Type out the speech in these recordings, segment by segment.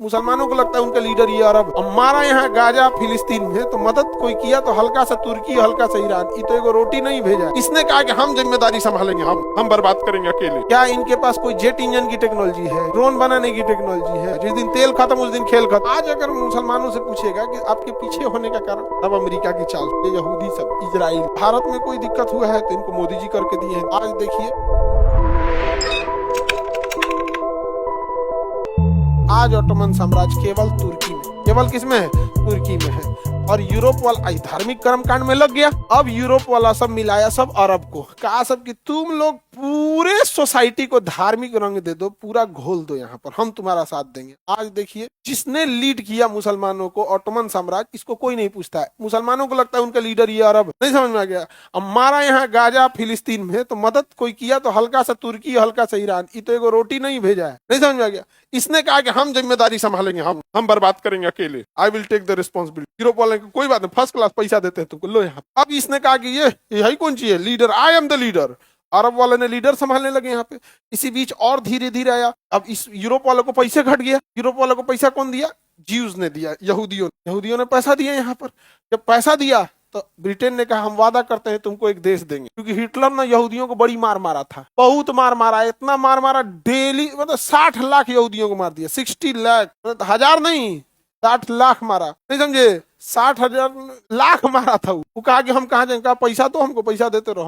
मुसलमानों को लगता है उनका लीडर ये अरब। हमारा यहाँ गाजा फिलिस्तीन में तो मदद कोई किया तो हल्का सा तुर्की, हल्का सा ईरान, ये तो एगो रोटी नहीं भेजा। इसने कहा कि हम जिम्मेदारी संभालेंगे, हम बर्बाद करेंगे अकेले। क्या इनके पास कोई जेट इंजन की टेक्नोलॉजी है, ड्रोन बनाने की टेक्नोलॉजी है? जिस दिन तेल खत्म उस दिन खेल खत्म। आज अगर मुसलमानों से पूछेगा कि आपके पीछे होने का कारण, तब अमेरिका की चाल, ये यहूदी सब, इजराइल। भारत में कोई दिक्कत हुआ है तो इनको मोदी जी करके दिए हैं। आज देखिए आज ऑटोमन साम्राज्य केवल तुर्की में, केवल किसमें है? तुर्की में है। और यूरोप वाला धार्मिक कर्मकांड में लग गया। अब यूरोप वाला सब मिलाया सब अरब को, कहा सब कि तुम लोग पूरे सोसाइटी को धार्मिक रंग दे दो, पूरा घोल दो यहाँ पर, हम तुम्हारा साथ देंगे। आज देखिए जिसने लीड किया मुसलमानों को, ऑटोमन साम्राज्य, इसको कोई नहीं पूछता है। मुसलमानों को लगता है उनका लीडर ये अरब। नहीं समझ में आ गया? हमारा यहाँ गाजा फिलिस्तीन में तो मदद कोई किया तो हल्का सा तुर्की, हल्का सा ईरान, ये तो एगो रोटी नहीं भेजा है। नहीं समझ में आ गया? इसने कहा कि हम जिम्मेदारी संभालेंगे, हम बर्बाद करेंगे अकेले। I will take the responsibility. Europe वाले को कोई बात नहीं, फर्स्ट क्लास पैसा देते हैं तुमको, लो यहाँ। अब इसने कहा कि ये यही कौन सी है leader, I am the leader. अरब वाले ने लीडर संभालने लगे यहाँ पे। इसी बीच और धीरे धीरे आया, अब इस यूरोप वालों को पैसे घट गया। यूरोप वालों को पैसा कौन दिया? ज्यूज ने दिया, यहूदियों ने पैसा दिया यहाँ पर। जब पैसा दिया तो ब्रिटेन ने कहा हम वादा करते हैं तुमको एक देश देंगे, क्योंकि हिटलर ने यहूदियों को बड़ी मार मारा था, बहुत मार मारा, इतना मार मारा डेली, मतलब 60 लाख यहूदियों को मार दिया। 60 लाख, मतलब हजार नहीं, 60 लाख मारा। नहीं समझे? 60,000 लाख मारा था। वो कहा कि हम कहाँ जाएंगे? कहा पैसा तो हमको पैसा देते रहो,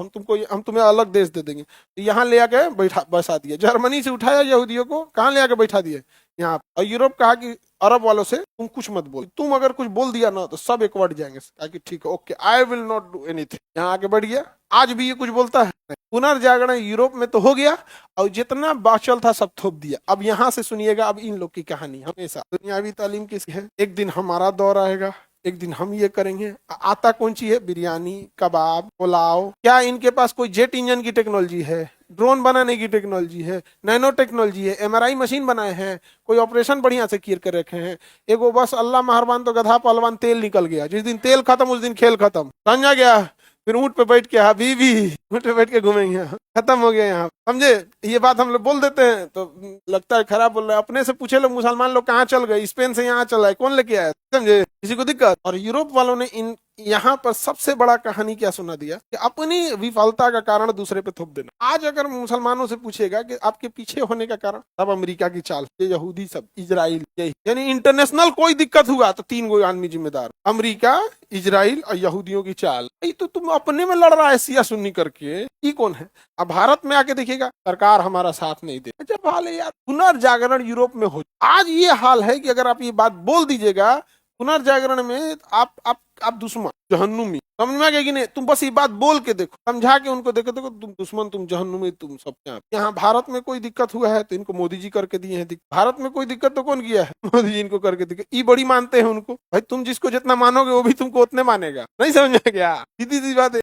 हम तुम्हें अलग देश दे देंगे। तो यहाँ ले आके बैठा दिया। जर्मनी से उठाया यहूदियों को, कहाँ ले आके बैठा दिए? यहाँ। और यूरोप कहा कि अरब वालों से तुम कुछ मत बोल, तुम अगर कुछ बोल दिया ना तो सब एकवट जाएंगे। कहा कि ठीक है, okay, I will not do anything. यहाँ आके बढ़ गया। आज भी ये कुछ बोलता है? पुनर्जागरण यूरोप में तो हो गया, और जितना बाचल था सब थोप दिया। अब यहाँ से सुनिएगा अब इन लोग की कहानी। हमेशा दुनियावी तालीम किसकी है? एक दिन हमारा दौर आएगा, एक दिन हम ये करेंगे। आता कौन सी है? बिरयानी, कबाब, पुलाव। क्या इनके पास कोई जेट इंजन की टेक्नोलॉजी है, ड्रोन बनाने की टेक्नोलॉजी है, नैनो टेक्नोलॉजी है, MRI मशीन बनाए हैं, कोई ऑपरेशन बढ़िया से किए कर रखे हैं? एगो बस अल्लाह मेहरबान तो गधा पहलवान, तेल निकल गया। जिस दिन तेल खत्म उस दिन खेल खत्म। समझा गया? फिर ऊँट पे बैठ के हबीबी, ऊँट पे बैठ के घूमेंगे, खत्म हो गया यहाँ। समझे? ये बात हम लोग बोल देते हैं तो लगता है खराब बोल रहे हैं। अपने से पूछे लोग मुसलमान लोग कहाँ चल गए, स्पेन से यहाँ चला है, कौन लेके आया? समझे? किसी को दिक्कत? और यूरोप वालों ने इन यहाँ पर सबसे बड़ा कहानी क्या सुना दिया कि अपनी विफलता का कारण दूसरे पे थोप देना। आज अगर मुसलमानों से पूछेगा कि आपके पीछे होने का कारण, तब अमेरिका की चाल, ये यहूदी सब, इजराइल, यानी इंटरनेशनल कोई दिक्कत हुआ तो 3 गो आदमी जिम्मेदार, अमेरिका, इजराइल और यहूदियों की चाल। तो तुम अपने में लड़ रहा है सिया सुन्नी करके, ये कौन है? अब भारत में आके देखिएगा, सरकार हमारा साथ नहीं दे। जब हाल है यार, पुनर्जागरण यूरोप में हो, आज ये हाल है कि अगर आप ये बात बोल दीजिएगा पुनर्जागरण में, आप दुश्मन, जहन्नुमी। समझ में आ गया कि नहीं? तुम बस ये बात बोल के देखो, समझा के उनको देखो तुम दुश्मन, तुम जहन्नुमी, तुम सब क्या। यहाँ भारत में कोई दिक्कत हुआ है तो इनको मोदी जी करके दिए हैं। भारत में कोई दिक्कत तो कौन किया है? मोदी जी इनको करके दिए। ये बड़ी मानते हैं उनको। भाई तुम जिसको जितना मानोगे वो भी तुमको उतने मानेगा। नहीं समझ में आ गया? सीधी सी बात है।